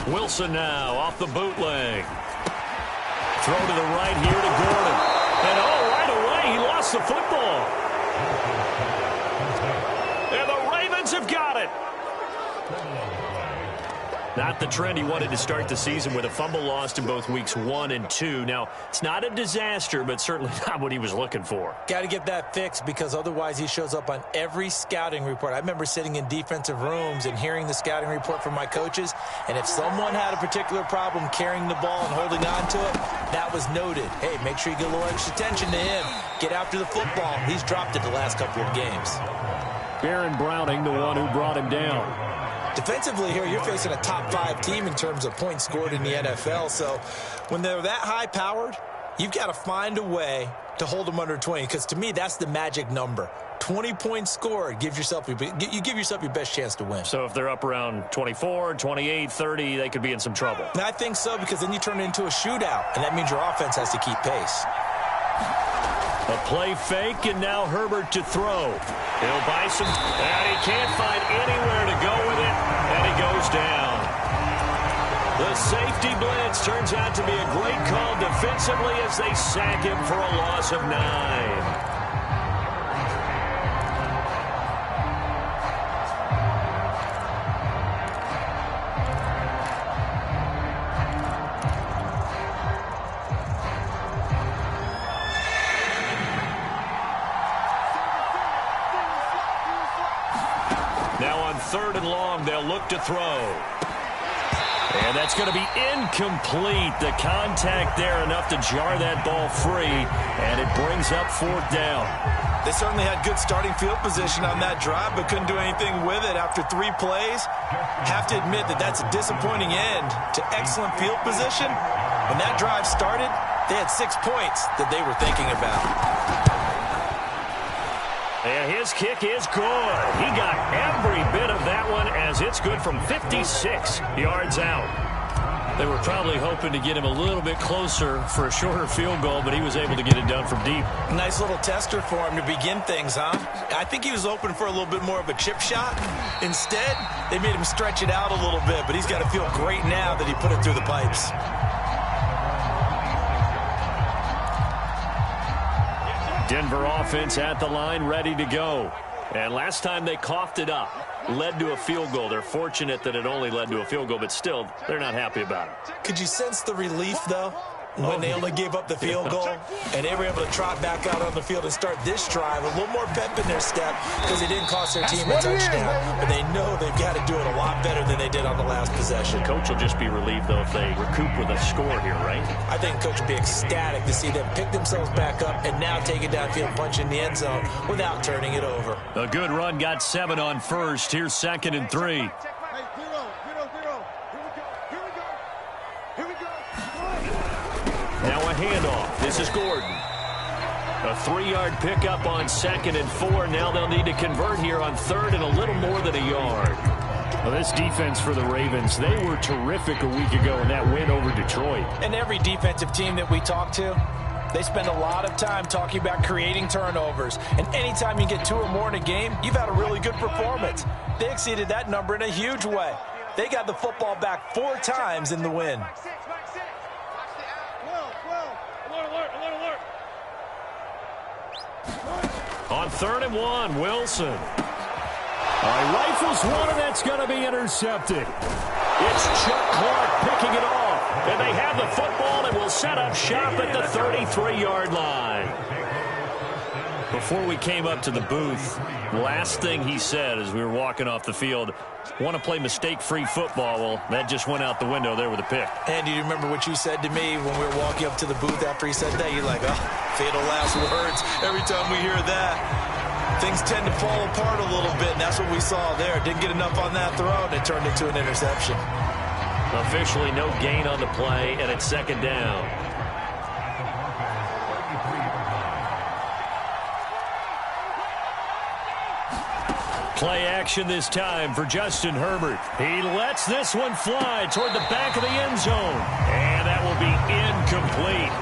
Wilson now off the bootleg. Throw to the right here to Gordon. And right away he lost the football. And the Ravens have got it. Not the trend he wanted to start the season with a fumble lost in both weeks 1 and 2. Now, it's not a disaster, but certainly not what he was looking for. Got to get that fixed because otherwise he shows up on every scouting report. I remember sitting in defensive rooms and hearing the scouting report from my coaches, and if someone had a particular problem carrying the ball and holding on to it, that was noted. Hey, make sure you get a little extra attention to him. Get after the football. He's dropped it the last couple of games. Baron Browning, the one who brought him down. Defensively here, you're facing a top-5 team in terms of points scored in the NFL. So when they're that high-powered, you've got to find a way to hold them under 20. Because to me, that's the magic number. 20 points scored, you give yourself your best chance to win. So if they're up around 24, 28, 30, they could be in some trouble. And I think so, because then you turn it into a shootout, and that means your offense has to keep pace. A play fake, and now Herbert to throw. He'll buy some, and he can't find anywhere to go with it, and he goes down. The safety blitz turns out to be a great call defensively as they sack him for a loss of 9. Third and long, they'll look to throw. And that's going to be incomplete. The contact there enough to jar that ball free, and it brings up 4th down. They certainly had good starting field position on that drive, but couldn't do anything with it after 3 plays. Have to admit that that's a disappointing end to excellent field position. When that drive started, they had 6 points that they were thinking about. And his kick is good. He got every bit of that one as it's good from 56 yards out. They were probably hoping to get him a little bit closer for a shorter field goal, but he was able to get it done from deep. Nice little tester for him to begin things, huh? I think he was open for a little bit more of a chip shot. Instead, they made him stretch it out a little bit, but he's got to feel great now that he put it through the pipes. Denver offense at the line, ready to go. And last time they coughed it up, led to a field goal. They're fortunate that it only led to a field goal, but still, they're not happy about it. Could you sense the relief, though, when they only gave up the field goal and they were able to trot back out on the field and start this drive? A little more pep in their step because it didn't cost their team a touchdown, but they know they've got to do it a lot better than they did on the last possession. The coach will just be relieved, though, if they recoup with a score here, right? I think the coach will be ecstatic to see them pick themselves back up and now take it downfield, punch in the end zone without turning it over. A good run, got 7 on first. Here's 2nd and 3. Now a handoff. This is Gordon. A 3-yard pickup on 2nd and 4. Now they'll need to convert here on 3rd and a little more than a yard. Well, this defense for the Ravens, they were terrific a week ago in that win over Detroit. And every defensive team that we talk to, they spend a lot of time talking about creating turnovers. And anytime you get 2 or more in a game, you've had a really good performance. They exceeded that number in a huge way. They got the football back 4 times in the win. On 3rd and 1, Wilson. Rifles one, and that's going to be intercepted. It's Chuck Clark picking it off. And they have the football and will set up shop at the 33-yard line. Before we came up to the booth, last thing he said as we were walking off the field, want to play mistake-free football. Well, that just went out the window there with a pick. And do you remember what you said to me when we were walking up to the booth after he said that? You're like, oh, fatal last words. Every time we hear that, things tend to fall apart a little bit, and that's what we saw there. Didn't get enough on that throw, and it turned into an interception. Officially no gain on the play, and it's 2nd down. Play action this time for Justin Herbert. He lets this one fly toward the back of the end zone. And that will be incomplete.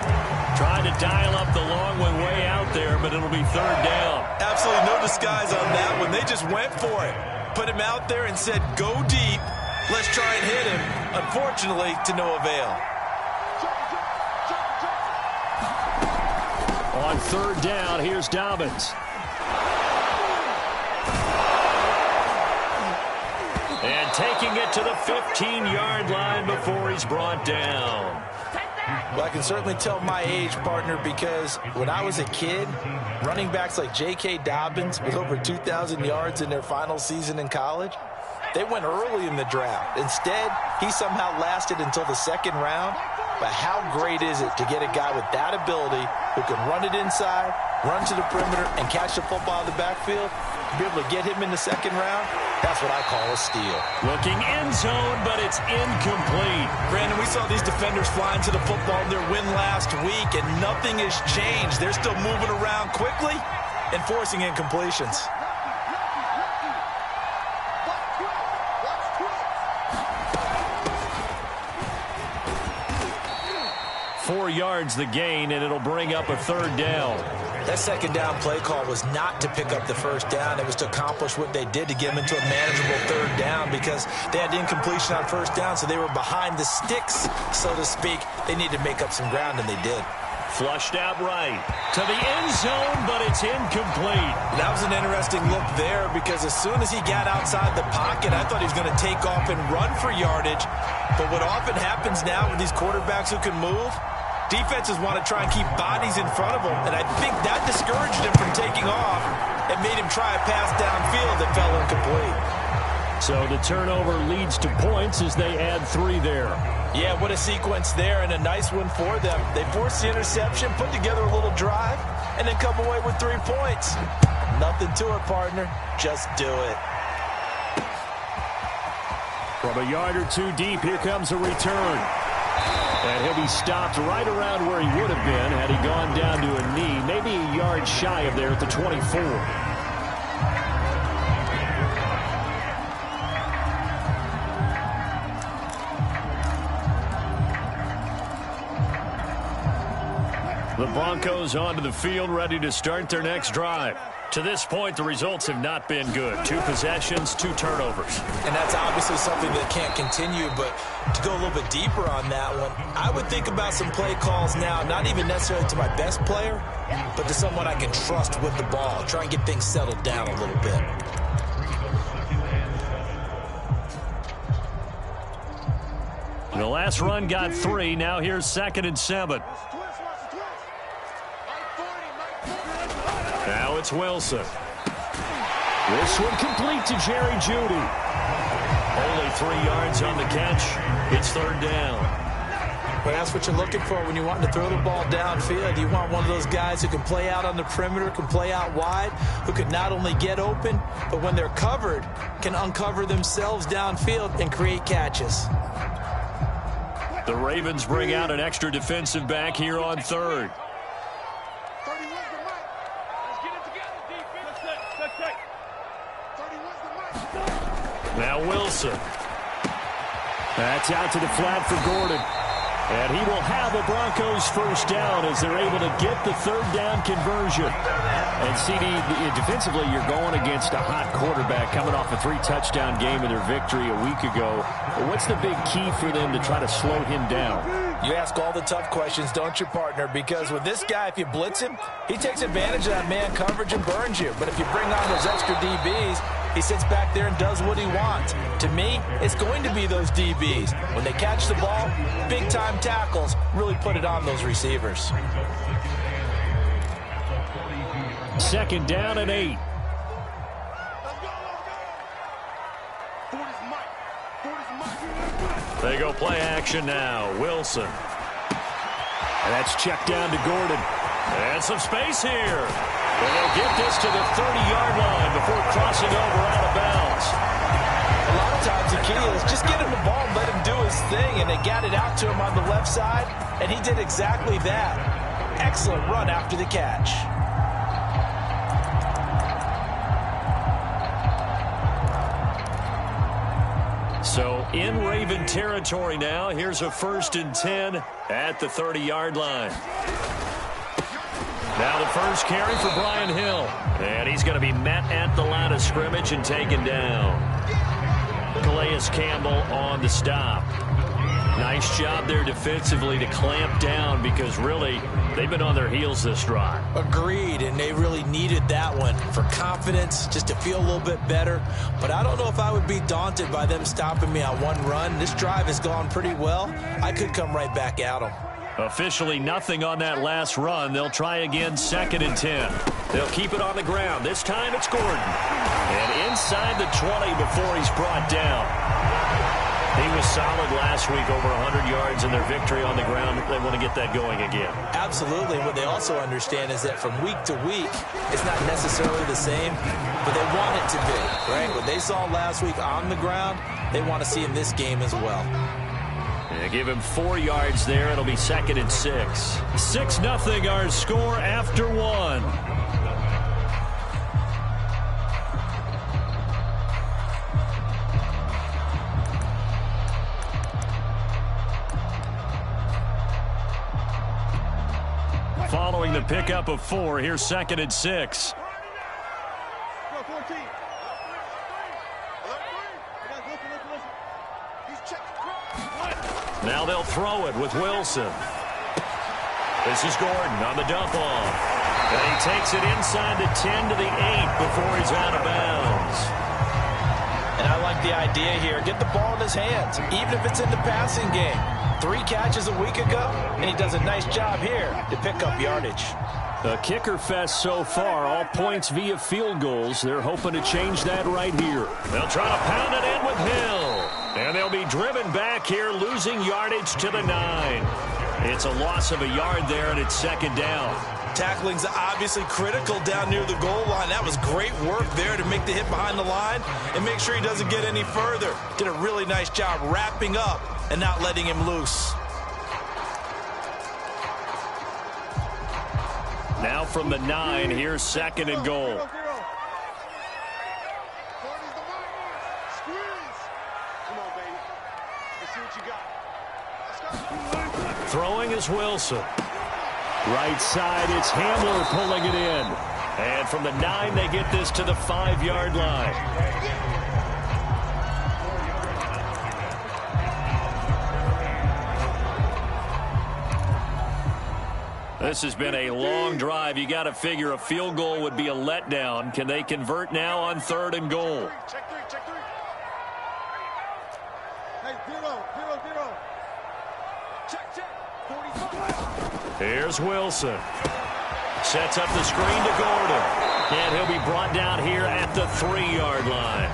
Trying to dial up the long one way out there, but it'll be 3rd down. Absolutely no disguise on that one. They just went for it. Put him out there and said, go deep. Let's try and hit him. Unfortunately, to no avail. On third down, here's Dobbins. And taking it to the 15-yard line before he's brought down. Well, I can certainly tell my age, partner, because when I was a kid, running backs like J.K. Dobbins with over 2,000 yards in their final season in college, they went early in the draft. Instead, he somehow lasted until the second round. But how great is it to get a guy with that ability who can run it inside, run to the perimeter, and catch the football in the backfield? To be able to get him in the second round, that's what I call a steal. Looking end zone, but it's incomplete. Brandon, we saw these defenders flying to the football in their win last week, and nothing has changed. They're still moving around quickly and forcing incompletions. 4 yards the gain, and it'll bring up a third down. That second down play call was not to pick up the first down. It was to accomplish what they did to get them into a manageable third down because they had incompletion on first down, so they were behind the sticks, so to speak. They needed to make up some ground, and they did. Flushed out right to the end zone, but it's incomplete. That was an interesting look there because as soon as he got outside the pocket, I thought he was going to take off and run for yardage. But what often happens now with these quarterbacks who can move, defenses want to try and keep bodies in front of them, and I think that discouraged him from taking off and made him try a pass downfield that fell incomplete. So the turnover leads to points as they add 3 there. Yeah, what a sequence there, and a nice one for them. They forced the interception, put together a little drive, and then come away with 3 points. Nothing to it, partner. Just do it. From a yard or 2 deep, here comes a return. And he'll be stopped right around where he would have been had he gone down to a knee, maybe a yard shy of there at the 24. The Broncos onto the field, ready to start their next drive. To this point, the results have not been good. 2 possessions, 2 turnovers. And that's obviously something that can't continue, but to go a little bit deeper on that one, I would think about some play calls now, not even necessarily to my best player, but to someone I can trust with the ball. Try and get things settled down a little bit. The last run got 3. Now here's 2nd and 7. Now it's Wilson. This one complete to Jerry Jeudy. Only 3 yards on the catch. It's 3rd down. Well, that's what you're looking for when you want to throw the ball downfield. You want one of those guys who can play out on the perimeter, can play out wide, who can not only get open, but when they're covered, can uncover themselves downfield and create catches. The Ravens bring out an extra defensive back here on 3rd. Now Wilson. That's out to the flat for Gordon. And he will have a Broncos first down as they're able to get the 3rd down conversion. And CD, defensively, you're going against a hot quarterback coming off a 3-touchdown game in their victory a week ago. What's the big key for them to try to slow him down? You ask all the tough questions, don't you, partner? Because with this guy, if you blitz him, he takes advantage of that man coverage and burns you. But if you bring on those extra DBs, he sits back there and does what he wants. To me, it's going to be those DBs. When they catch the ball, big-time tackles really put it on those receivers. 2nd down and 8. They go play action now. Wilson. And that's checked down to Gordon. And some space here. And they'll get this to the 30-yard line before crossing over out of bounds. A lot of times the key is just get him the ball and let him do his thing. And they got it out to him on the left side, and he did exactly that. Excellent run after the catch. So in Raven territory now. Here's a 1st and 10 at the 30-yard line. Now the first carry for Brian Hill. And he's going to be met at the line of scrimmage and taken down. Calais Campbell on the stop. Nice job there defensively to clamp down because really they've been on their heels this drive. Agreed, and they really needed that one for confidence, just to feel a little bit better. But I don't know if I would be daunted by them stopping me on one run. This drive has gone pretty well. I could come right back at them. Officially nothing on that last run. They'll try again, 2nd and 10. They'll keep it on the ground. This time it's Gordon. And inside the 20 before he's brought down. He was solid last week, over 100 yards in their victory on the ground. They want to get that going again. Absolutely. And what they also understand is that from week to week, it's not necessarily the same, but they want it to be, right? What they saw last week on the ground, they want to see in this game as well. Yeah, give him 4 yards there. It'll be 2nd and 6. 6-0 our score after 1. Following the pickup of 4, here's 2nd and 6. Now they'll throw it with Wilson. This is Gordon on the dump off. And he takes it inside the 10 to the 8 before he's out of bounds. And I like the idea here. Get the ball in his hands, even if it's in the passing game. 3 catches a week ago, and he does a nice job here to pick up yardage. A kicker fest so far, all points via field goals. They're hoping to change that right here. They'll try to pound it in with Hill. And they'll be driven back here, losing yardage to the 9. It's a loss of a yard there, and it's 2nd down. Tackling's obviously critical down near the goal line. That was great work there to make the hit behind the line and make sure he doesn't get any further. Did a really nice job wrapping up and not letting him loose. Now from the 9, here's 2nd and goal. Throwing is Wilson. Right side, it's Hamler pulling it in. And from the 9, they get this to the 5-yard line. This has been a long drive. You got to figure a field goal would be a letdown. Can they convert now on 3rd and goal? Check 3. Hey, 0. Check. 45. Here's Wilson. Sets up the screen to Gordon. And he'll be brought down here at the 3-yard line.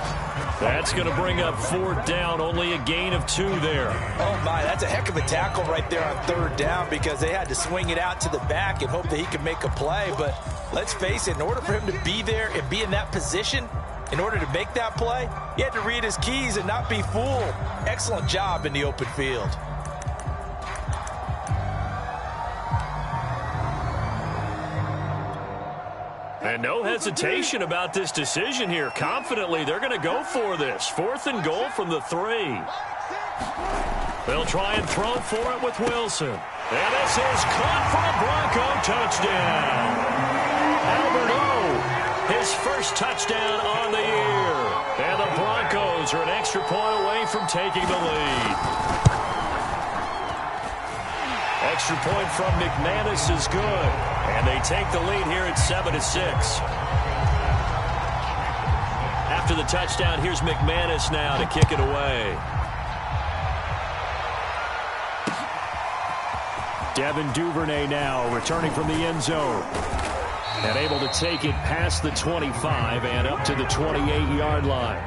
That's going to bring up 4th down, only a gain of 2 there. Oh, my, that's a heck of a tackle right there on 3rd down because they had to swing it out to the back and hope that he could make a play. But let's face it, in order for him to be there and be in that position, in order to make that play, he had to read his keys and not be fooled. Excellent job in the open field. And no hesitation about this decision here. Confidently, they're going to go for this. 4th and goal from the 3. They'll try and throw for it with Wilson. And this is caught for a Bronco touchdown. Albert O, his first touchdown on the year. And the Broncos are an extra point away from taking the lead. Extra point from McManus is good. And they take the lead here at 7-6. After the touchdown, here's McManus now to kick it away. Devin Duvernay now returning from the end zone. And able to take it past the 25 and up to the 28-yard line.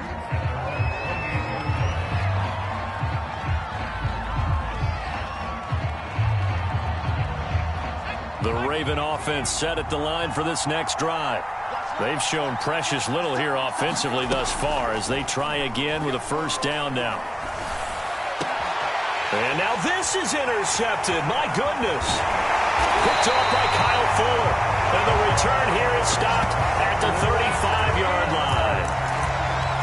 The Raven offense set at the line for this next drive. They've shown precious little here offensively thus far as they try again with a 1st down now. And now this is intercepted. My goodness. Picked off by Kyle Fuller. And the return here is stopped at the 35-yard line.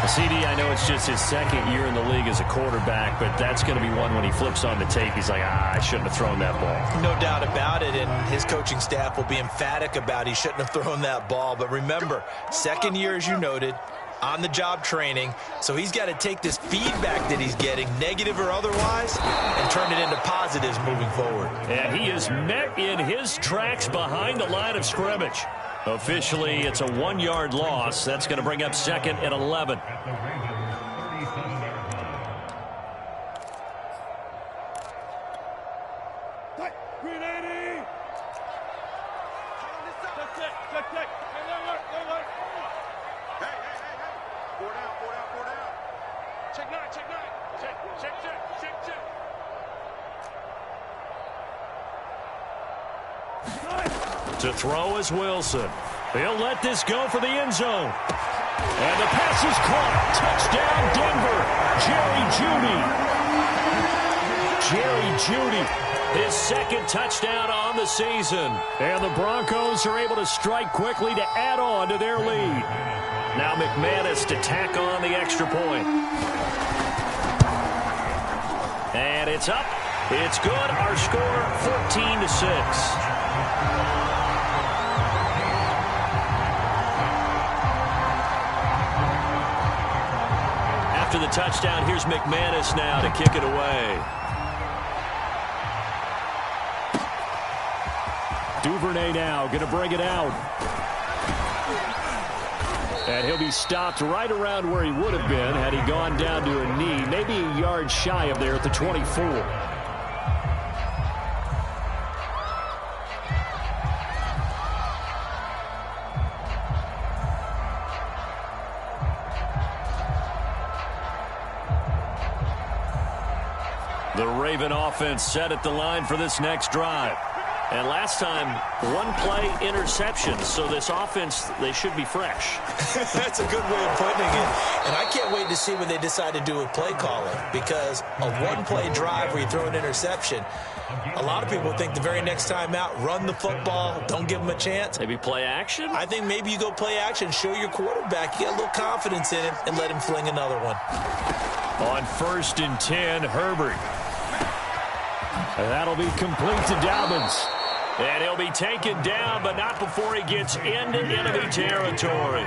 CD, I know it's just his 2nd year in the league as a quarterback, but that's going to be one when he flips on the tape. He's like, I shouldn't have thrown that ball. No doubt about it, and his coaching staff will be emphatic about he shouldn't have thrown that ball. But remember, 2nd year, as you noted, on-the-job training. So he's got to take this feedback that he's getting, negative or otherwise, and turn it into positives moving forward. And he is met in his tracks behind the line of scrimmage. Officially, it's a 1-yard loss. That's going to bring up 2nd and 11. To throw is Wilson. He'll let this go for the end zone. And the pass is caught. Touchdown, Denver. Jerry Jeudy. His 2nd touchdown on the season. And the Broncos are able to strike quickly to add on to their lead. Now McManus to tack on the extra point. And it's up. It's good. Our score 14-6. After the touchdown, here's McManus now to kick it away. Duvernay now going to bring it out. And he'll be stopped right around where he would have been had he gone down to a knee, maybe a yard shy of there at the 24. The Raven offense set at the line for this next drive. And last time, 1-play interception. So this offense, they should be fresh. That's a good way of putting it. And I can't wait to see when they decide to do a play calling. Because a 1-play drive where you throw an interception, a lot of people think the very next time out, run the football, don't give them a chance. Maybe play action? I think maybe you go play action, show your quarterback, you get a little confidence in him, and let him fling another one. On 1st and 10, Herbert. And that'll be complete to Dobbins. And he'll be taken down, but not before he gets into enemy territory.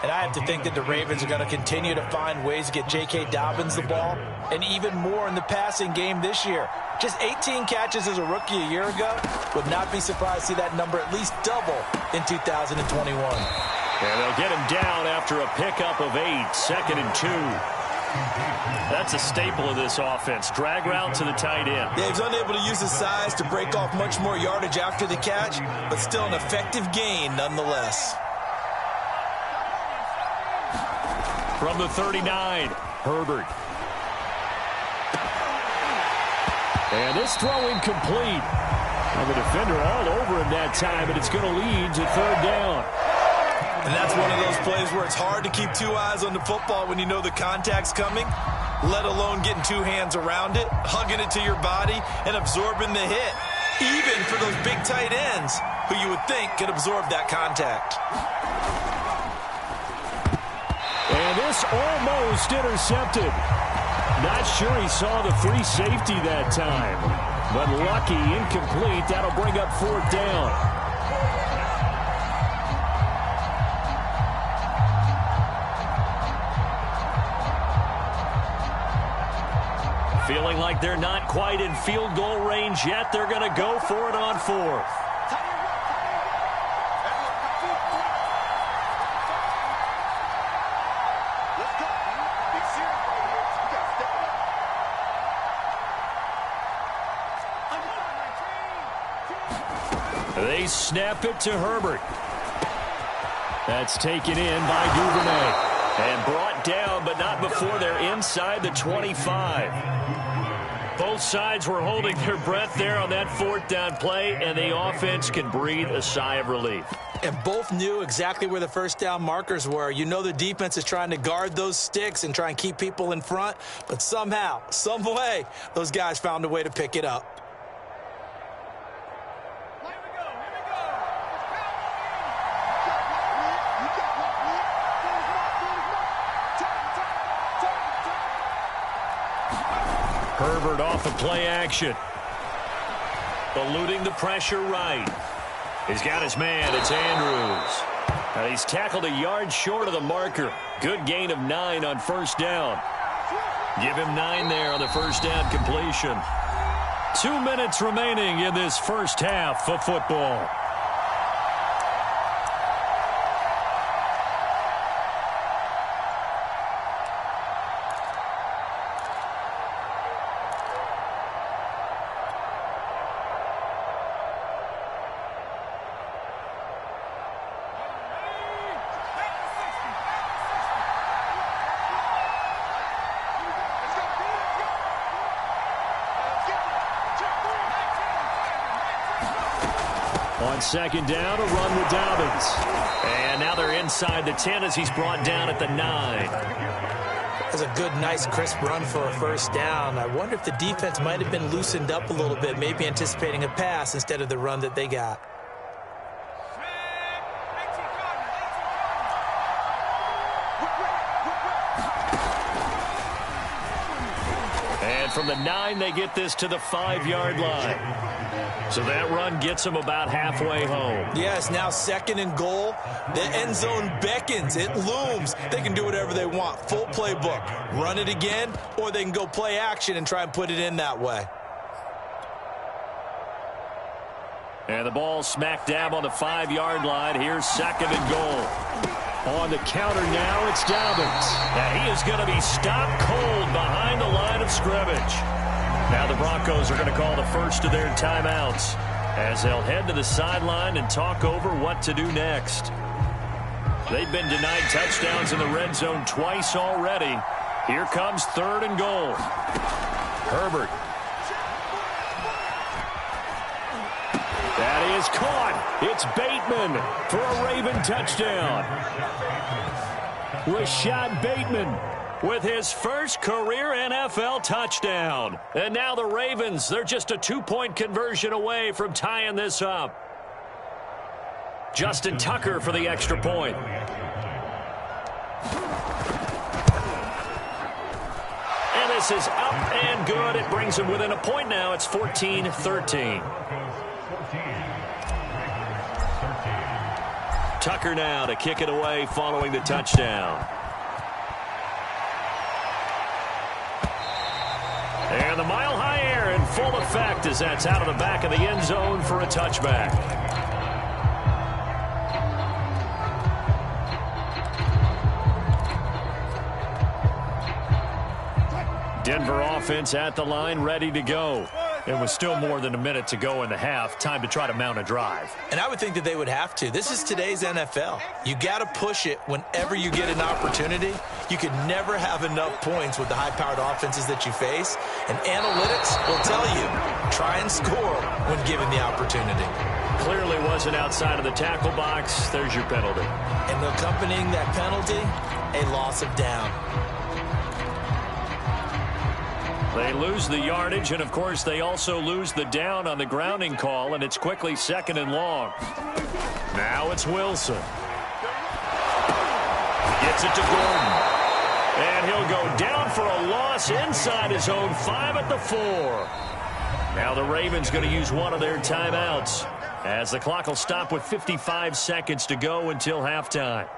And I have to think that the Ravens are going to continue to find ways to get J.K. Dobbins the ball, and even more in the passing game this year. Just 18 catches as a rookie a year ago. Would not be surprised to see that number at least double in 2021. And they'll get him down after a pickup of 8, 2nd and 2. That's a staple of this offense. Drag route to the tight end. Yeah, he's unable to use his size to break off much more yardage after the catch, but still an effective gain nonetheless. From the 39, Herbert. And this throw incomplete. Well, the defender all over him that time, but it's going to lead to 3rd down. And that's one of those plays where it's hard to keep 2 eyes on the football when you know the contact's coming, let alone getting 2 hands around it, hugging it to your body, and absorbing the hit, even for those big tight ends who you would think could absorb that contact. And this almost intercepted. Not sure he saw the free safety that time, but lucky, incomplete. That'll bring up 4th down. Feeling like they're not quite in field goal range yet. They're going to go for it on 4th. They snap it to Herbert. That's taken in by Duvernay. And brought down, but not before they're inside the 25. Both sides were holding their breath there on that 4th down play, and the offense can breathe a sigh of relief. And both knew exactly where the 1st down markers were. You know the defense is trying to guard those sticks and try and keep people in front, but somehow, some way, those guys found a way to pick it up. Herbert off of play action. Eluding the pressure right. He's got his man. It's Andrews. And he's tackled a yard short of the marker. Good gain of 9 on first down. Give him 9 there on the first down completion. 2 minutes remaining in this first half of football. On second down, a run with Dobbins. And now they're inside the 10 as he's brought down at the 9. That's a good, nice, crisp run for a first down. I wonder if the defense might have been loosened up a little bit, maybe anticipating a pass instead of the run that they got. And from the 9, they get this to the 5-yard line. So that run gets them about halfway home. Yes, now second and goal. The end zone beckons. It looms. They can do whatever they want. Full playbook. Run it again, or they can go play action and try and put it in that way. And the ball smack dab on the 5-yard line. Here's second and goal. On the counter now, it's Dobbins. And he is going to be stopped cold behind the line of scrimmage. Now the Broncos are going to call the first of their timeouts as they'll head to the sideline and talk over what to do next. They've been denied touchdowns in the red zone twice already. Here comes third and goal. Herbert. That is caught. It's Bateman for a Raven touchdown. Rashad Bateman with his first career NFL touchdown. And now the Ravens, they're just a 2-point conversion away from tying this up. Justin Tucker for the extra point. And this is up and good. It brings them within a point now. It's 14-13. Tucker now to kick it away following the touchdown. And the mile-high air in full effect as that's out of the back of the end zone for a touchback. Denver offense at the line, ready to go. And with still more than a minute to go in the half, time to try to mount a drive. And I would think that they would have to. This is today's NFL. You got to push it whenever you get an opportunity. You could never have enough points with the high-powered offenses that you face. And analytics will tell you, try and score when given the opportunity. Clearly wasn't outside of the tackle box. There's your penalty. And accompanying that penalty, a loss of down. They lose the yardage, and, of course, they also lose the down on the grounding call, and it's quickly second and long. Now it's Wilson. Gets it to Gordon. And he'll go down for a loss inside his own 5 at the 4. Now the Ravens going to use one of their timeouts as the clock will stop with 55 seconds to go until halftime.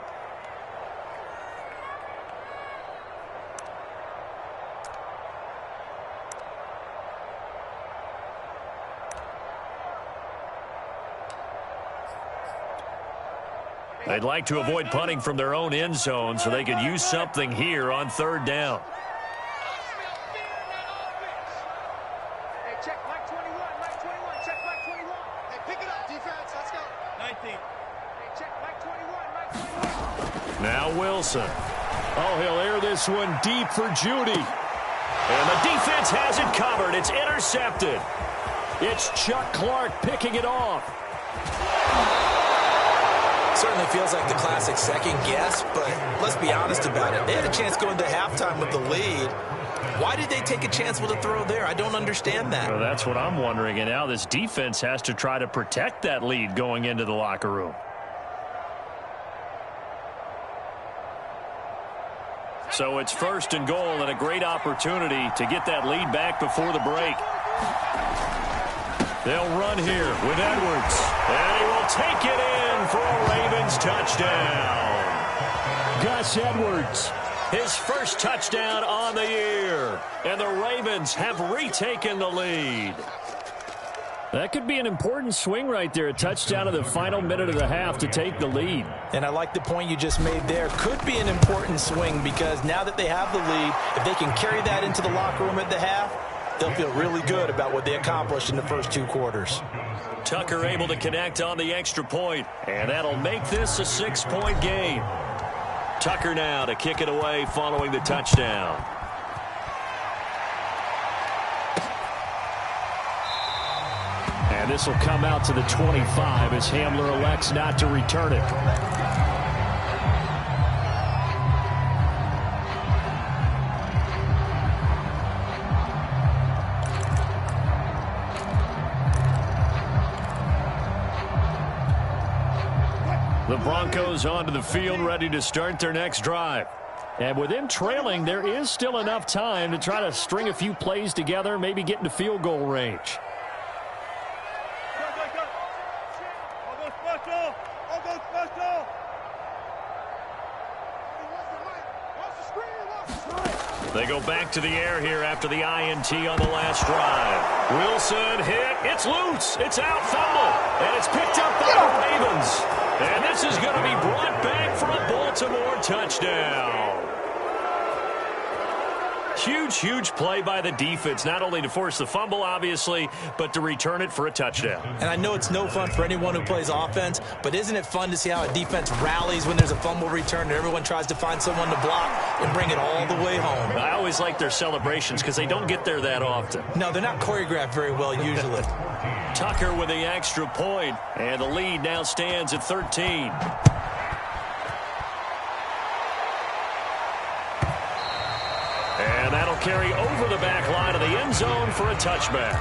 They'd like to avoid punting from their own end zone so they could use something here on third down. Hey, check Mike 21, check Mike 21. Hey, pick it up, defense, let's go. 19. Hey, check Mike 21. Now Wilson. Oh, he'll air this one deep for Judy. And the defense has it covered. It's intercepted. It's Chuck Clark picking it off. Certainly feels like the classic second guess, but let's be honest about it. They had a chance going to halftime with the lead. Why did they take a chance with a throw there? I don't understand that. Well, that's what I'm wondering. And now this defense has to try to protect that lead going into the locker room. So it's first and goal and a great opportunity to get that lead back before the break. They'll run here with Edwards. And he will take it in for a Ravens touchdown. Gus Edwards, his first touchdown on the year. And the Ravens have retaken the lead. That could be an important swing right there. A touchdown in the final minute of the half to take the lead. And I like the point you just made there. Could be an important swing because now that they have the lead, if they can carry that into the locker room at the half, they'll feel really good about what they accomplished in the first 2 quarters. Tucker able to connect on the extra point, and that'll make this a 6-point game. Tucker now to kick it away following the touchdown. And this will come out to the 25 as Hamler elects not to return it. The Broncos onto the field ready to start their next drive. And with them trailing, there is still enough time to try to string a few plays together, maybe get into field goal range. They go back to the air here after the INT on the last drive. Wilson hit. It's loose. It's out. Fumble. And it's picked up by the Ravens. And this is going to be brought back for a Baltimore touchdown. Huge play by the defense, not only to force the fumble, obviously, but to return it for a touchdown. And I know it's no fun for anyone who plays offense, but isn't it fun to see how a defense rallies when there's a fumble return and everyone tries to find someone to block and bring it all the way home? I always like their celebrations because they don't get there that often. No, they're not choreographed very well usually. Tucker with the extra point, and the lead now stands at 13. And that'll carry over the back line of the end zone for a touchback.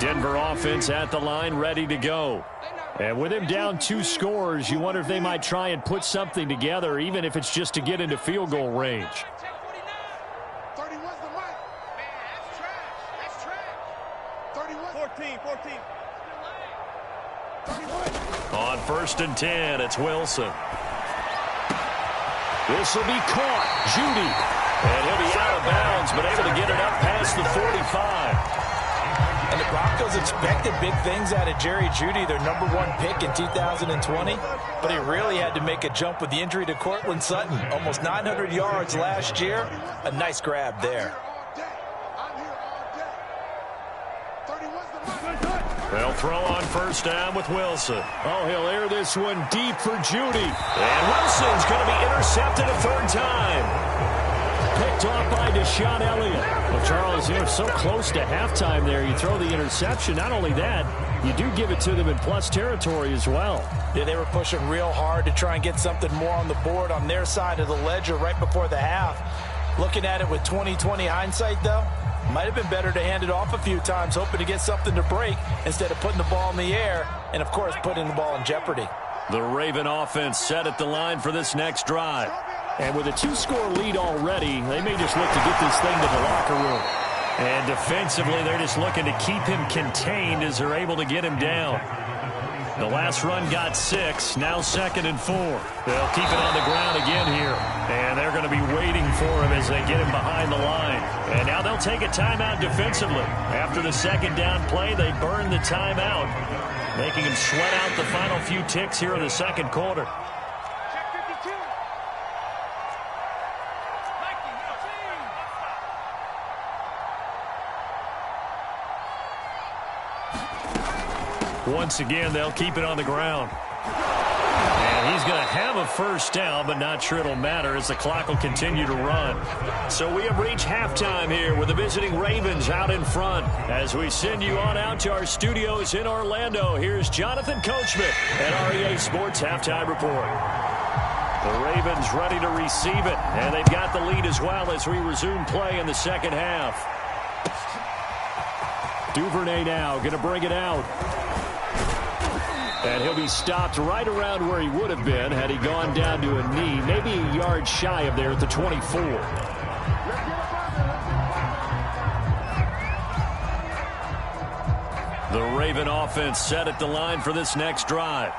Denver offense at the line, ready to go. And with him down 2 scores, you wonder if they might try and put something together, even if it's just to get into field goal range. 14. On 1st and 10, it's Wilson. This will be caught. Judy. And he'll be out of bounds, but able to get it up past the 45. And the Broncos expected big things out of Jerry Jeudy, their #1 pick in 2020. But he really had to make a jump with the injury to Cortland Sutton. Almost 900 yards last year. A nice grab there. They'll throw on 1st down with Wilson. Oh, he'll air this one deep for Judy. And Wilson's going to be intercepted a 3rd time. Picked off by Deshaun Elliott. Well, Charles, you're so close to halftime there. You throw the interception. Not only that, you do give it to them in plus territory as well. Yeah, they were pushing real hard to try and get something more on the board on their side of the ledger right before the half. Looking at it with 20/20 hindsight, though, might have been better to hand it off a few times, hoping to get something to break instead of putting the ball in the air and, of course, putting the ball in jeopardy. The Raven offense set at the line for this next drive. And with a 2-score lead already, they may just look to get this thing to the locker room. And defensively, they're just looking to keep him contained as they're able to get him down. The last run got 6, now 2nd and 4. They'll keep it on the ground again here. And they're going to be waiting for him as they get him behind the line. And now they'll take a timeout defensively. After the 2nd down play, they burn the timeout, making him sweat out the final few ticks here in the 2nd quarter. Once again, they'll keep it on the ground. And he's going to have a 1st down, but not sure it'll matter as the clock will continue to run. So we have reached halftime here with the visiting Ravens out in front. As we send you on out to our studios in Orlando, here's Jonathan Coachman at REA Sports Halftime Report. The Ravens ready to receive it, and they've got the lead as well as we resume play in the 2nd half. Duvernay now going to bring it out. And he'll be stopped right around where he would have been had he gone down to a knee, maybe a yard shy of there at the 24. The Raven offense set at the line for this next drive.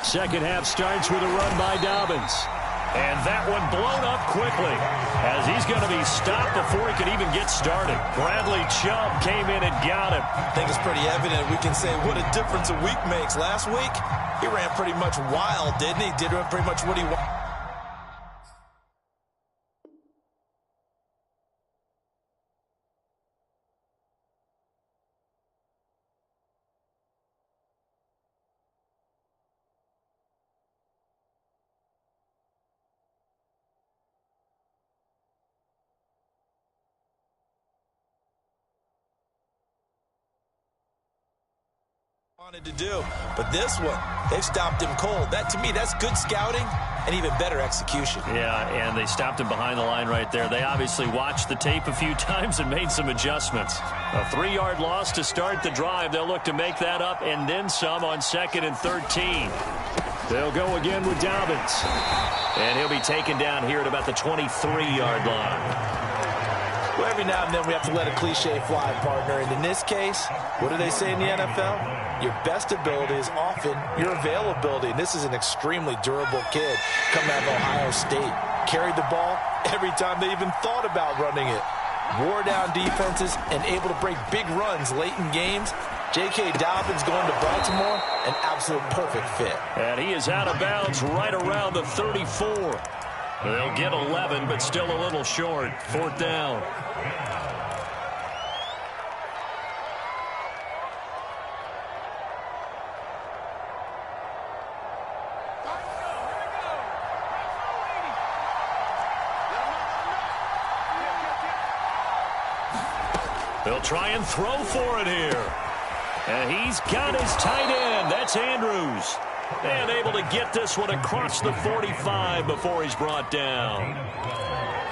Second half starts with a run by Dobbins. And that one blown up quickly as he's going to be stopped before he could even get started. Bradley Chubb came in and got him. I think it's pretty evident. We can say what a difference a week makes. Last week, he ran pretty much wild, didn't he? Did pretty much what he wanted. To do, but this one, they've stopped him cold. That, to me, that's good scouting and even better execution. Yeah, and they stopped him behind the line right there. They obviously watched the tape a few times and made some adjustments. A 3-yard loss to start the drive. They'll look to make that up and then some on 2nd and 13. They'll go again with Dobbins, and he'll be taken down here at about the 23-yard line. Well, every now and then we have to let a cliche fly, partner. And in this case, what do they say in the NFL? Your best ability is often your availability. And this is an extremely durable kid coming out of Ohio State. Carried the ball every time they even thought about running it. Wore down defenses and able to break big runs late in games. J.K. Dobbins going to Baltimore, an absolute perfect fit. And he is out of bounds right around the 34. They'll get 11, but still a little short. 4th down. They'll try and throw for it here. And he's got his tight end. That's Andrews. And able to get this one across the 45 before he's brought down.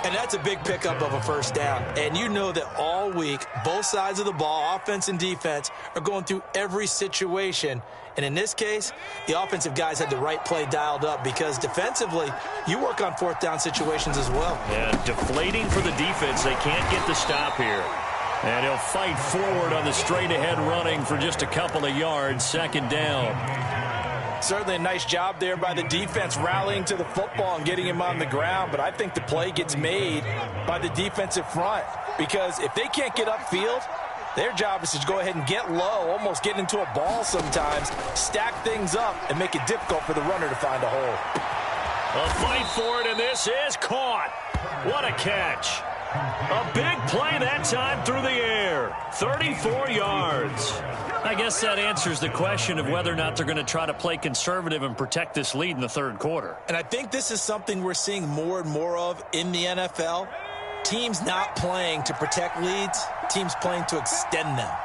And that's a big pickup of a first down. And you know that all week, both sides of the ball, offense and defense, are going through every situation. And in this case, the offensive guys had the right play dialed up because defensively, you work on 4th down situations as well. And deflating for the defense. They can't get the stop here. And he'll fight forward on the straight-ahead running for just a couple of yards. 2nd down. Certainly a nice job there by the defense rallying to the football and getting him on the ground. But I think the play gets made by the defensive front because if they can't get upfield, their job is to go ahead and get low, almost get into a ball sometimes, stack things up, and make it difficult for the runner to find a hole. A fight for it, and this is caught. What a catch. A big play that time through the air. 34 yards. I guess that answers the question of whether or not they're going to try to play conservative and protect this lead in the 3rd quarter. And I think this is something we're seeing more and more of in the NFL. Teams not playing to protect leads, teams playing to extend them.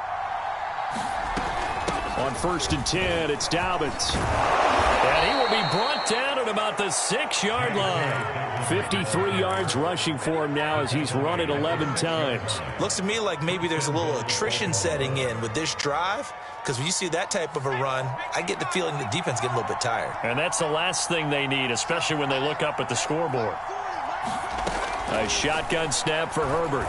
On 1st and 10, it's Dobbins. And he will be brought down at about the 6-yard line. 53 yards rushing for him now as he's run it 11 times. Looks to me like maybe there's a little attrition setting in with this drive, because when you see that type of a run, I get the feeling the defense getting a little bit tired. And that's the last thing they need, especially when they look up at the scoreboard. A shotgun snap for Herbert.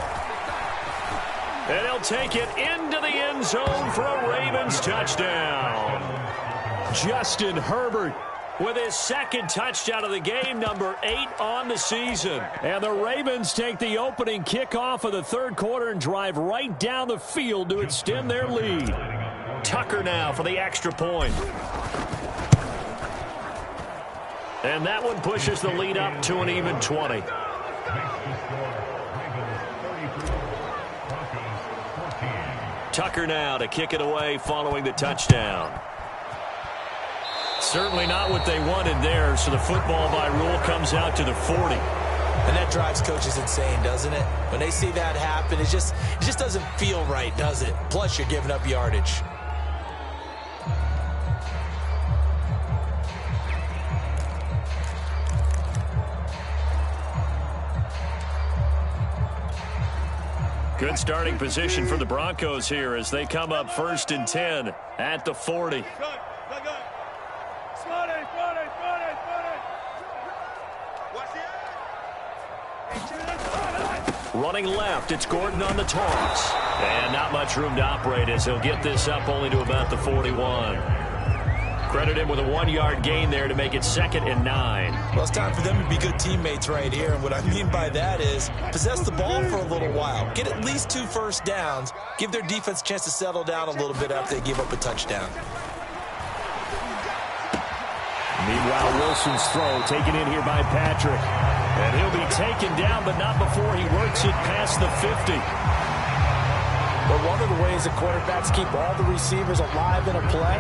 And he'll take it into the end zone for a Ravens touchdown. Justin Herbert with his 2nd touchdown of the game, number 8 on the season. And the Ravens take the opening kickoff of the 3rd quarter and drive right down the field to extend their lead. Tucker now for the extra point. And that one pushes the lead up to an even 20. Tucker now to kick it away following the touchdown. Certainly not what they wanted there, so the football by rule comes out to the 40. And that drives coaches insane, doesn't it? When they see that happen, it just doesn't feel right, does it? Plus, you're giving up yardage. Good starting position for the Broncos here as they come up 1st and 10 at the 40. Running left, it's Gordon on the toss. And not much room to operate as he'll get this up only to about the 41. Credit him with a 1-yard gain there to make it 2nd and 9. Well, it's time for them to be good teammates right here. And what I mean by that is possess the ball for a little while. Get at least 2 first downs. Give their defense a chance to settle down a little bit after they give up a touchdown. Meanwhile, Wilson's throw taken in here by Patrick. And he'll be taken down, but not before he works it past the 50. But one of the ways that quarterbacks keep all the receivers alive in a play,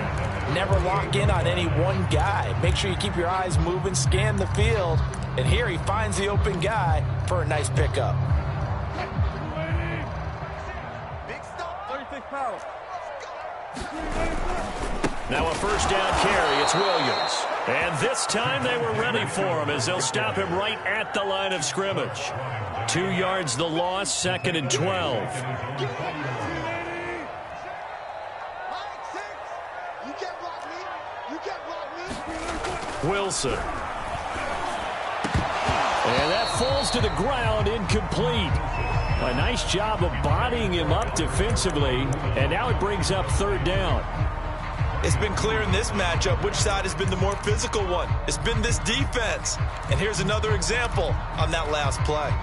never lock in on any one guy. Make sure you keep your eyes moving, scan the field. And here he finds the open guy for a nice pickup. 36 power. Now a first down carry. It's Williams. And this time they were ready for him as they'll stop him right at the line of scrimmage. 2 yards the loss, 2nd and 12. Wilson. And that falls to the ground, incomplete. A nice job of bodying him up defensively, and now it brings up 3rd down. It's been clear in this matchup which side has been the more physical one. It's been this defense. And here's another example on that last play.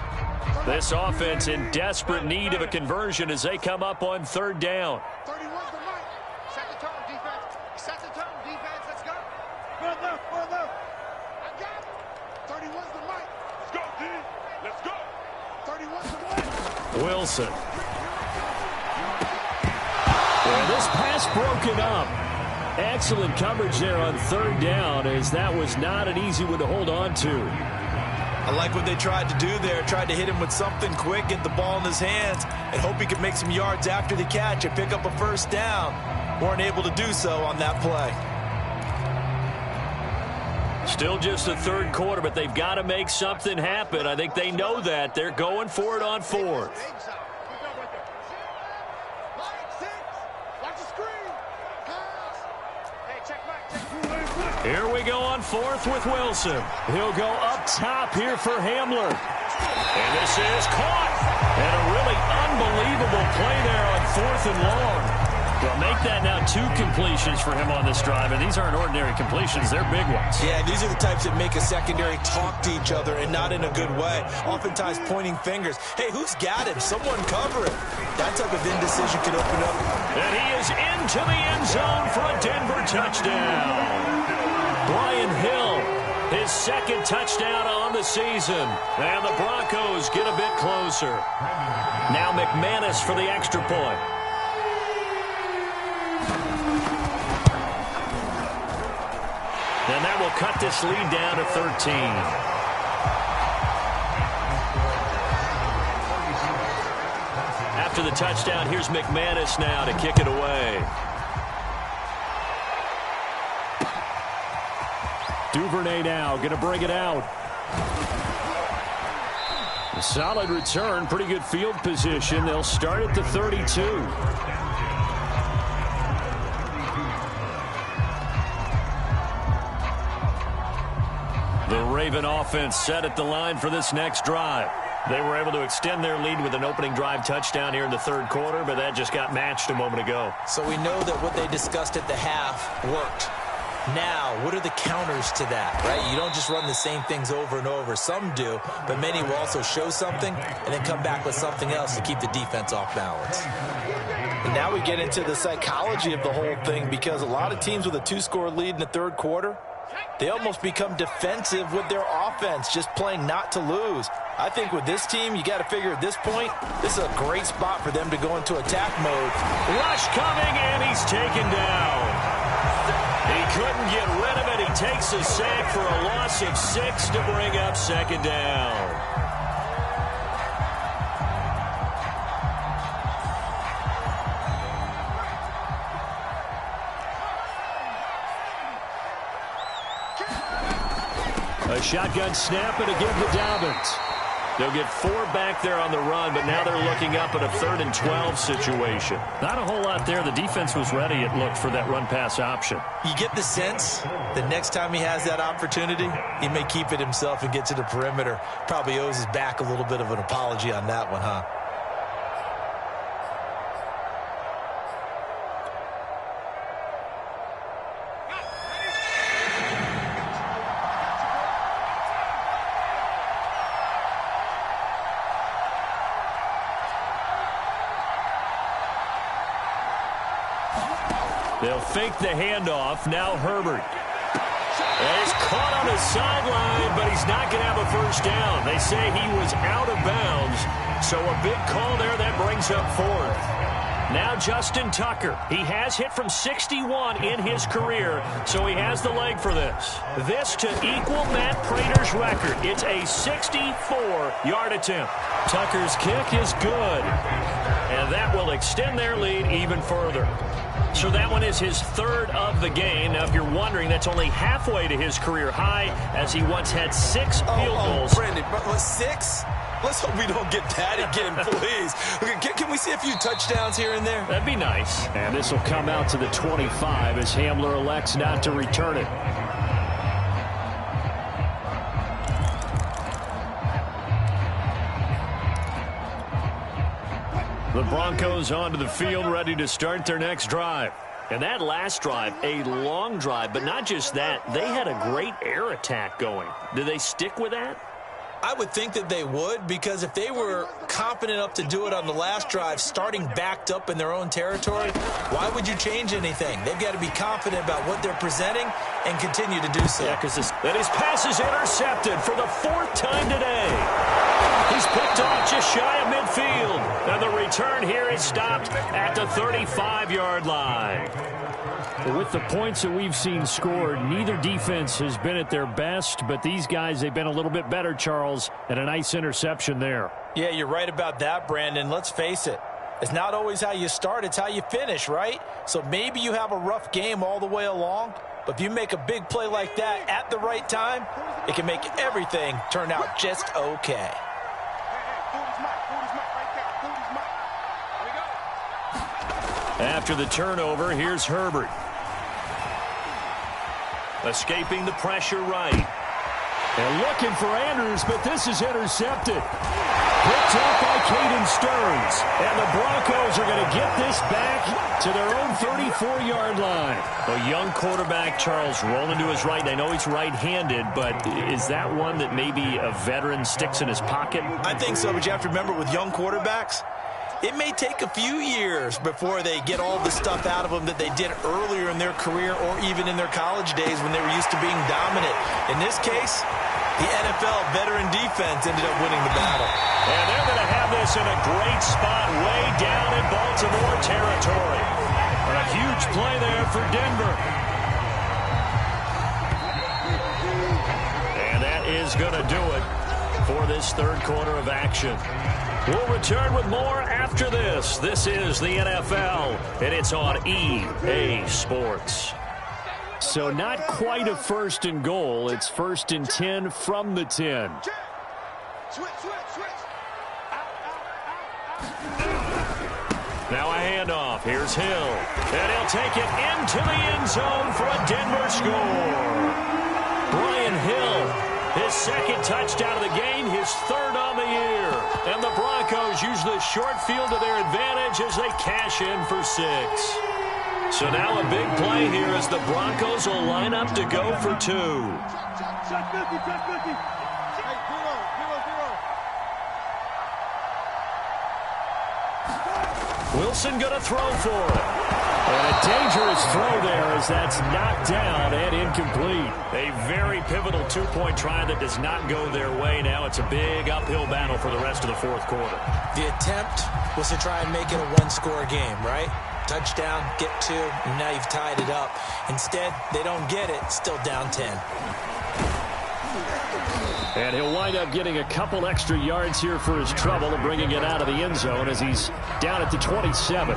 This offense in desperate need of a conversion as they come up on 3rd down. 31's the mic. Set the tone, defense. Set the tone, defense. Let's go. Further, further. I got it. 31's the mic. Let's go, D. Let's go. 31's the mic. Wilson. And this pass broken up. Excellent coverage there on 3rd down as that was not an easy one to hold on to. I like what they tried to do there. Tried to hit him with something quick, get the ball in his hands, and hope he could make some yards after the catch and pick up a first down. Weren't able to do so on that play. Still just the 3rd quarter, but they've got to make something happen. I think they know that. They're going for it on 4th. Here we go on 4th with Wilson. He'll go up top here for Hamler. And this is caught. And a really unbelievable play there on 4th and long. They'll make that now 2 completions for him on this drive. And these aren't ordinary completions. They're big ones. Yeah, these are the types that make a secondary talk to each other and not in a good way. Oftentimes pointing fingers. Hey, who's got him? Someone cover it. That type of indecision can open up. And he is into the end zone for a Denver touchdown. Brian Hill, his 2nd touchdown on the season. And the Broncos get a bit closer. Now McManus for the extra point. And that will cut this lead down to 13. After the touchdown, here's McManus now to kick it away. Duvernay now going to bring it out. A solid return, pretty good field position. They'll start at the 32. The Raven offense set at the line for this next drive. They were able to extend their lead with an opening drive touchdown here in the 3rd quarter, but that just got matched a moment ago. So we know that what they discussed at the half worked. Now, what are the counters to that, right? You don't just run the same things over and over. Some do, but many will also show something and then come back with something else to keep the defense off balance. And now we get into the psychology of the whole thing because a lot of teams with a 2-score lead in the 3rd quarter, they almost become defensive with their offense, just playing not to lose. I think with this team, you got to figure at this point, this is a great spot for them to go into attack mode. Rush coming, and he's taken down. He couldn't get rid of it. He takes a sack for a loss of 6 to bring up 2nd down. A shotgun snap and again to Dobbins. They'll get 4 back there on the run, but now they're looking up at a 3rd and 12 situation. Not a whole lot there. The defense was ready, it looked, for that run-pass option. You get the sense that next time he has that opportunity, he may keep it himself and get to the perimeter. Probably owes his back a little bit of an apology on that one, huh? They'll fake the handoff. Now Herbert. And he's caught on the sideline, but he's not going to have a first down. They say he was out of bounds, so a big call there that brings up 4th. Now Justin Tucker. He has hit from 61 in his career, so he has the leg for this. This to equal Matt Prater's record. It's a 64-yard attempt. Tucker's kick is good, and that will extend their lead even further. So that one is his 3rd of the game. Now, if you're wondering, that's only halfway to his career high, as he once had 6 field goals. Brandon, but 6? Let's hope we don't get that again, please. Can we see a few touchdowns here and there? That'd be nice. And this will come out to the 25 as Hamler elects not to return it. The Broncos onto the field, ready to start their next drive. And that last drive, a long drive, but not just that. They had a great air attack going. Do they stick with that? I would think that they would, because if they were confident enough to do it on the last drive, starting backed up in their own territory, why would you change anything? They've got to be confident about what they're presenting and continue to do so. Yeah, because his pass is intercepted for the 4th time today. He's picked off just shy of midfield. And the return here is stopped at the 35-yard line. With the points that we've seen scored, neither defense has been at their best, but these guys, they've been a little bit better, Charles, and a nice interception there. Yeah, you're right about that, Brandon. Let's face it. It's not always how you start, it's how you finish, right? So maybe you have a rough game all the way along, but if you make a big play like that at the right time, it can make everything turn out just okay. After the turnover, here's Herbert. Escaping the pressure right. And looking for Andrews, but this is intercepted. Picked off by Caden Stearns. And the Broncos are going to get this back to their own 34-yard line. A young quarterback, Charles, rolling to his right. I know he's right-handed, but is that one that maybe a veteran sticks in his pocket? I think so, but you have to remember with young quarterbacks, it may take a few years before they get all the stuff out of them that they did earlier in their career or even in their college days when they were used to being dominant. In this case, the NFL veteran defense ended up winning the battle. And they're going to have this in a great spot way down in Baltimore territory. A huge play there for Denver. And that is going to do it for this 3rd quarter of action. We'll return with more after this. This is the NFL, and it's on EA Sports. So not quite a 1st and goal. It's 1st and 10 from the 10. Now a handoff. Here's Hill. And he'll take it into the end zone for a Denver score. Brian Hill, his 2nd touchdown of the game, his 3rd on the year. And the Broncos use the short field to their advantage as they cash in for 6. So now a big play here as the Broncos will line up to go for 2. Wilson going to throw for it. And a dangerous throw there as that's knocked down and incomplete. A very pivotal 2-point try that does not go their way. Now it's a big uphill battle for the rest of the 4th quarter. The attempt was to try and make it a 1-score game, right? Touchdown, get 2, and now you've tied it up. Instead, they don't get it, still down 10. And he'll wind up getting a couple extra yards here for his trouble and bringing it out of the end zone as he's down at the 27.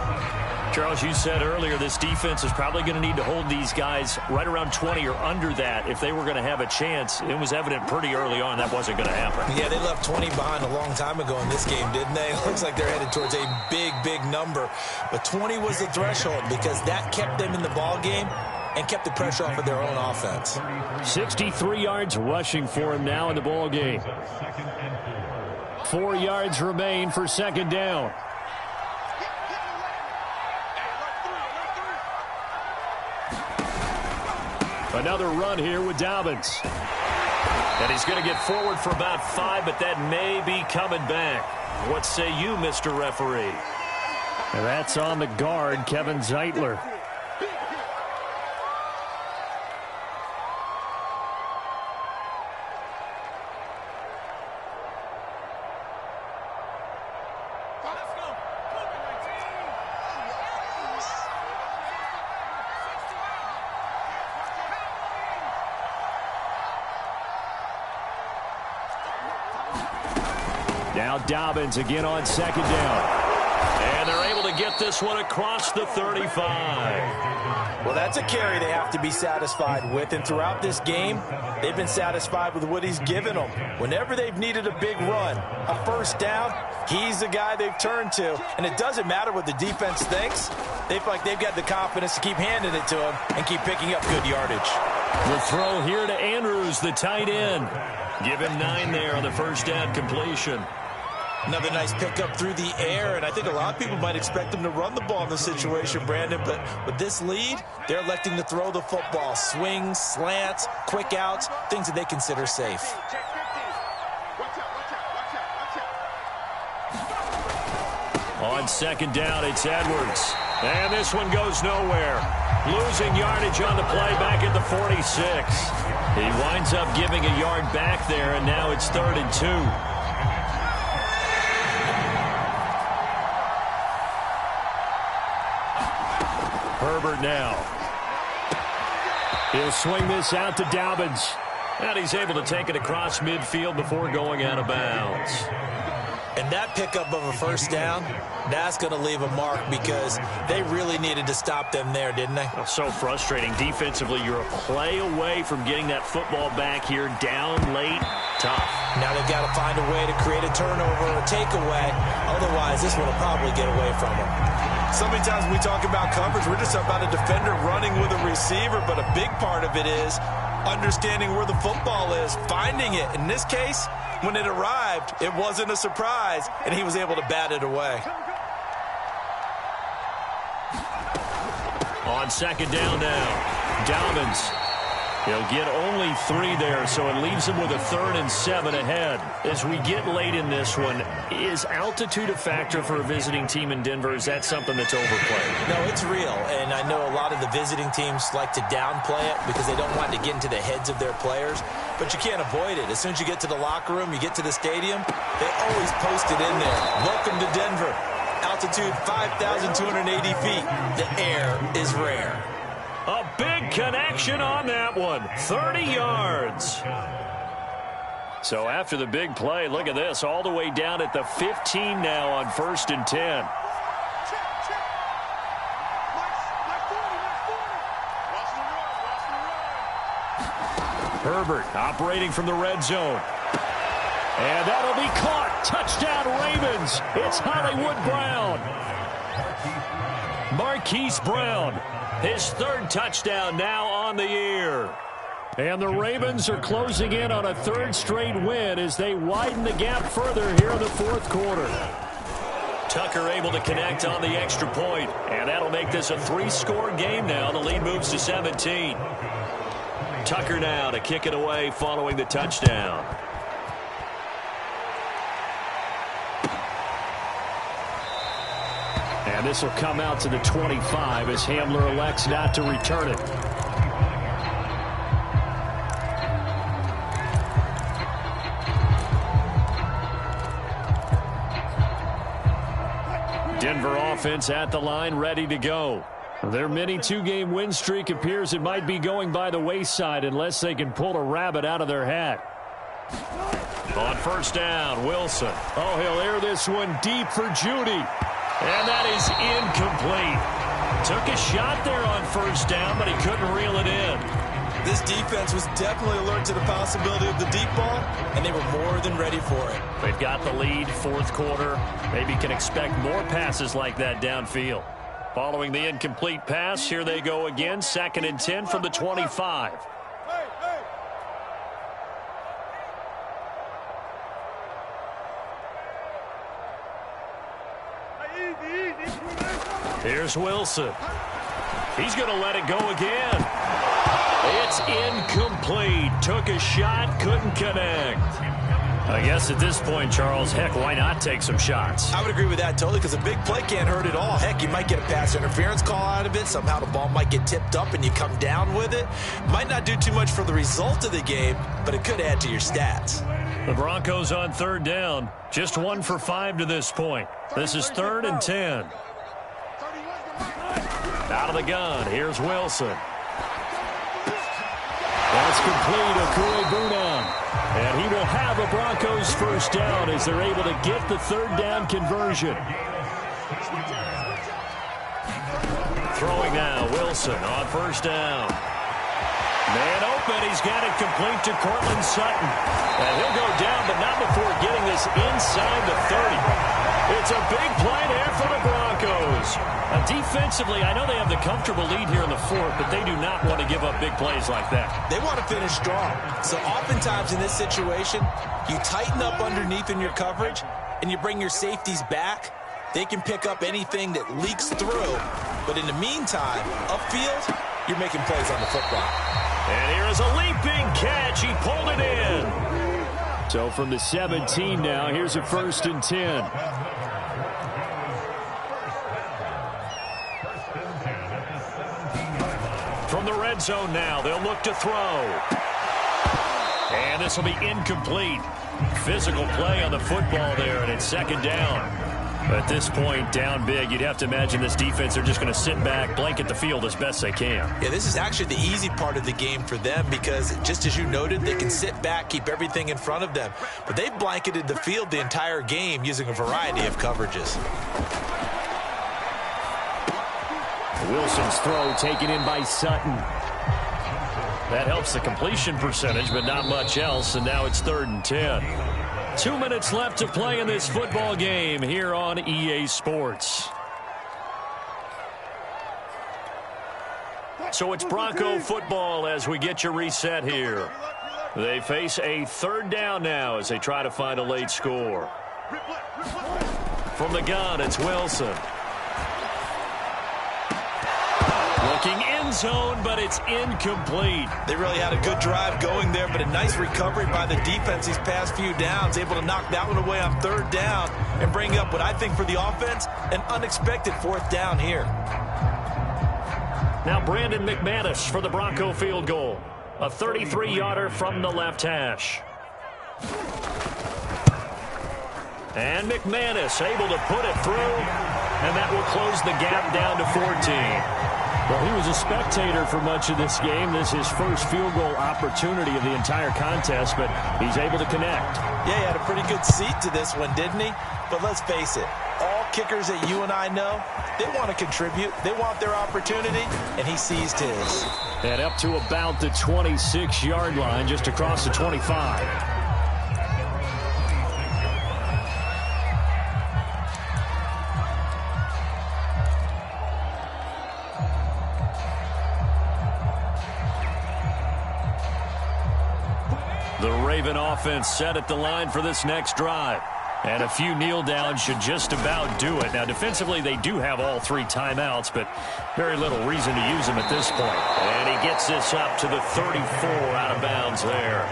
Charles, you said earlier this defense is probably going to need to hold these guys right around 20 or under that if they were going to have a chance. It was evident pretty early on that wasn't going to happen. Yeah, they left 20 behind a long time ago in this game, didn't they? It looks like they're headed towards a big, big number. But 20 was the threshold because that kept them in the ball game and kept the pressure off of their own offense. 63 yards rushing for him now in the ball game. 4 yards remain for second down. Another run here with Dobbins. And he's going to get forward for about 5, but that may be coming back. What say you, Mr. Referee? And that's on the guard, Kevin Zeitler. Now Dobbins again on second down. And they're able to get this one across the 35. Well, that's a carry they have to be satisfied with. And throughout this game, they've been satisfied with what he's given them. Whenever they've needed a big run, a first down, he's the guy they've turned to. And it doesn't matter what the defense thinks. They feel like they've got the confidence to keep handing it to him and keep picking up good yardage. The throw here to Andrews, the tight end. Give him 9 there on the first down completion. Another nice pickup through the air, and I think a lot of people might expect them to run the ball in this situation, Brandon, but with this lead, they're electing to throw the football. Swings, slants, quick outs, things that they consider safe. On second down, it's Edwards. And this one goes nowhere. Losing yardage on the play back at the 46. He winds up giving a yard back there, and now it's 3rd and 2. Herbert now. He'll swing this out to Dobbins. And he's able to take it across midfield before going out of bounds. And that pickup of a first down, that's going to leave a mark because they really needed to stop them there, didn't they? Oh, so frustrating. Defensively, you're a play away from getting that football back here. Down late, tough. Now they've got to find a way to create a turnover or a takeaway. Otherwise, this one will probably get away from them. So many times when we talk about coverage, we're just about a defender running with a receiver, but a big part of it is understanding where the football is, finding it. In this case, when it arrived, it wasn't a surprise, and he was able to bat it away. On second down now, Dobbins. He'll get only 3 there, so it leaves him with a 3rd and 7 ahead. As we get late in this one, is altitude a factor for a visiting team in Denver? Is that something that's overplayed? No, it's real, and I know a lot of the visiting teams like to downplay it because they don't want to get into the heads of their players, but you can't avoid it. As soon as you get to the locker room, you get to the stadium, they always post it in there. Welcome to Denver. Altitude 5,280 feet. The air is rare. A big connection on that one. 30 yards. So after the big play, look at this. All the way down at the 15 now on 1st and 10. Herbert operating from the red zone. And that'll be caught. Touchdown Ravens. It's Hollywood Brown. Marquise Brown. His 3rd touchdown now on the year. And the Ravens are closing in on a 3rd straight win as they widen the gap further here in the 4th quarter. Tucker able to connect on the extra point, and that'll make this a 3-score game now. The lead moves to 17. Tucker now to kick it away following the touchdown. And this will come out to the 25 as Hamler elects not to return it. Denver offense at the line, ready to go. Their mini 2-game win streak appears it might be going by the wayside unless they can pull a rabbit out of their hat. On first down, Wilson. Oh, he'll air this one deep for Judy. And that is incomplete. Took a shot there on first down, but he couldn't reel it in. This defense was definitely alert to the possibility of the deep ball, and they were more than ready for it. They've got the lead, fourth quarter. Maybe can expect more passes like that downfield. Following the incomplete pass, here they go again. 2nd and 10 from the 25. Here's Wilson. He's going to let it go again. It's incomplete. Took a shot, couldn't connect. I guess at this point, Charles, heck, why not take some shots? I would agree with that totally, because a big play can't hurt at all. Heck, you might get a pass interference call out of it. Somehow the ball might get tipped up and you come down with it. Might not do too much for the result of the game, but it could add to your stats. The Broncos on 3rd down. Just 1 for 5 to this point. This is 3rd and 10. Out of the gun, here's Wilson. That's complete, Okuegbunam. And he will have a Broncos first down as they're able to get the 3rd down conversion. Throwing now, Wilson on first down. Man open, he's got it complete to Cortland Sutton. And he'll go down, but not before getting this inside the 30. It's a big play there for the Broncos. Defensively, I know they have the comfortable lead here in the 4th, but they do not want to give up big plays like that. They want to finish strong. So oftentimes in this situation, you tighten up underneath in your coverage, and you bring your safeties back. They can pick up anything that leaks through. But in the meantime, upfield, you're making plays on the football. And here is a leaping catch. He pulled it in. So from the 17 now, here's a 1st and 10. From the red zone now, they'll look to throw. And this will be incomplete. Physical play on the football there, and it's 2nd down. At this point, down big, you'd have to imagine this defense are just going to sit back, blanket the field as best they can. Yeah, this is actually the easy part of the game for them because, just as you noted, they can sit back, keep everything in front of them. But they've blanketed the field the entire game using a variety of coverages. Wilson's throw taken in by Sutton. That helps the completion percentage, but not much else, and now it's 3rd and 10. 2 minutes left to play in this football game here on EA Sports. So it's Bronco football as we get you reset here. They face a 3rd down now as they try to find a late score. From the gun, it's Wilson. Looking end zone, but it's incomplete. They really had a good drive going there, but a nice recovery by the defense these past few downs, able to knock that one away on 3rd down and bring up what I think for the offense, an unexpected 4th down here. Now Brandon McManus for the Bronco field goal. A 33-yarder from the left hash. And McManus able to put it through, and that will close the gap down to 14. Well, he was a spectator for much of this game. This is his first field goal opportunity of the entire contest, but he's able to connect. Yeah, he had a pretty good seat to this one, didn't he? But let's face it, all kickers that you and I know, they want to contribute. They want their opportunity, and he seized his. And up to about the 26-yard line, just across the 25. The Raven offense set at the line for this next drive. And a few kneel downs should just about do it. Now, defensively, they do have all 3 timeouts, but very little reason to use them at this point. And he gets this up to the 34 out of bounds there.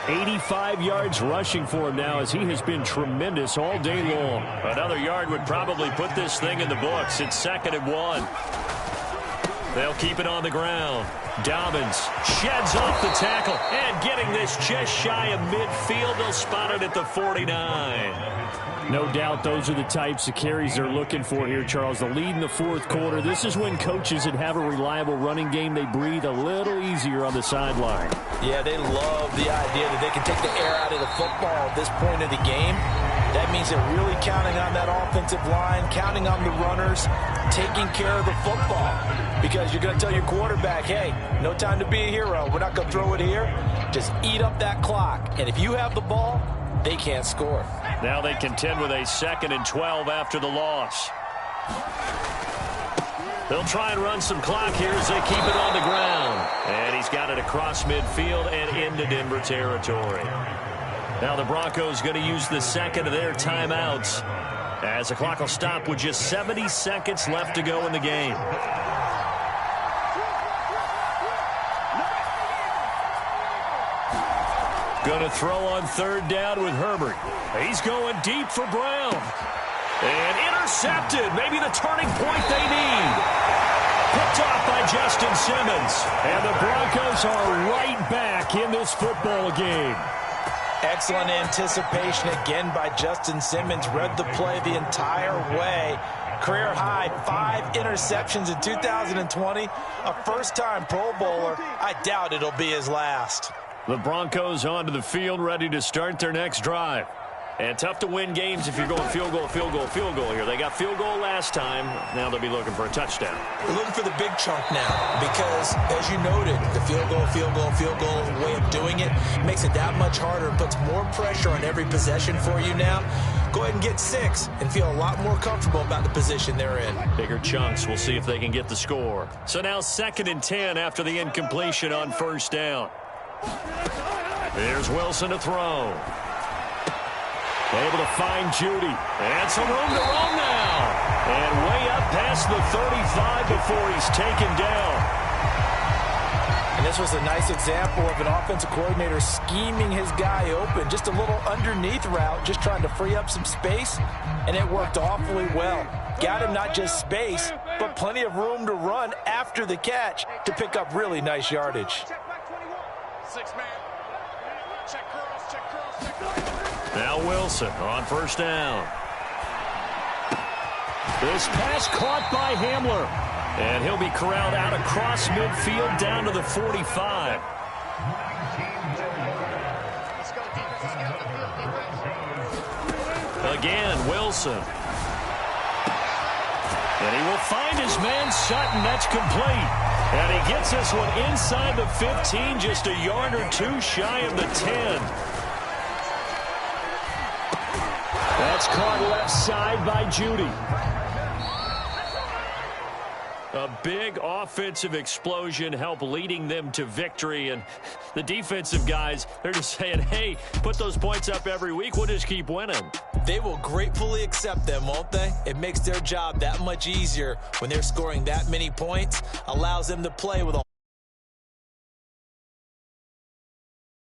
85 yards rushing for him now as he has been tremendous all day long. Another yard would probably put this thing in the books. It's 2nd and 1. They'll keep it on the ground. Dobbins sheds off the tackle and getting this just shy of midfield. They'll spot it at the 49. No doubt those are the types of carries they're looking for here, Charles. The lead in the 4th quarter. This is when coaches that have a reliable running game, they breathe a little easier on the sideline. Yeah, they love the idea that they can take the air out of the football at this point of the game. That means they're really counting on that offensive line, counting on the runners, taking care of the football. Because you're going to tell your quarterback, hey, no time to be a hero. We're not going to throw it here. Just eat up that clock. And if you have the ball, they can't score. Now they contend with a 2nd and 12 after the loss. They'll try and run some clock here as they keep it on the ground. And he's got it across midfield and into Denver territory. Now the Broncos going to use the second of their timeouts as the clock will stop with just 70 seconds left to go in the game. Going to throw on 3rd down with Herbert. He's going deep for Brown. And intercepted. Maybe the turning point they need. Picked off by Justin Simmons. And the Broncos are right back in this football game. Excellent anticipation again by Justin Simmons. Read the play the entire way. Career high 5 interceptions in 2020. A first-time Pro Bowler. I doubt it'll be his last. The Broncos onto the field, ready to start their next drive. And tough to win games if you're going field goal, field goal, field goal here. They got field goal last time. Now they'll be looking for a touchdown. They're looking for the big chunk now because, as you noted, the field goal, field goal, field goal way of doing it makes it that much harder and puts more pressure on every possession for you now. Go ahead and get 6 and feel a lot more comfortable about the position they're in. Bigger chunks. We'll see if they can get the score. So now 2nd and 10 after the incompletion on 1st down. Here's Wilson to throw. Able to find Judy. And some room to roam now. And way up past the 35 before he's taken down. And this was a nice example of an offensive coordinator scheming his guy open. Just a little underneath route, just trying to free up some space. And it worked awfully well. Got him not just space, but plenty of room to run after the catch to pick up really nice yardage. 6-man. Check cross, check cross, check cross. Now Wilson on 1st down. This pass caught by Hamler. And he'll be corralled out across midfield down to the 45. Again, Wilson. And he will find his man Sutton. That's complete. And he gets this one inside the 15, just a yard or 2 shy of the 10. That's caught left side by Judy. A big offensive explosion helped leading them to victory. And the defensive guys, they're just saying, hey, put those points up every week. We'll just keep winning. They will gratefully accept them, won't they? It makes their job that much easier when they're scoring that many points. Allows them to play with a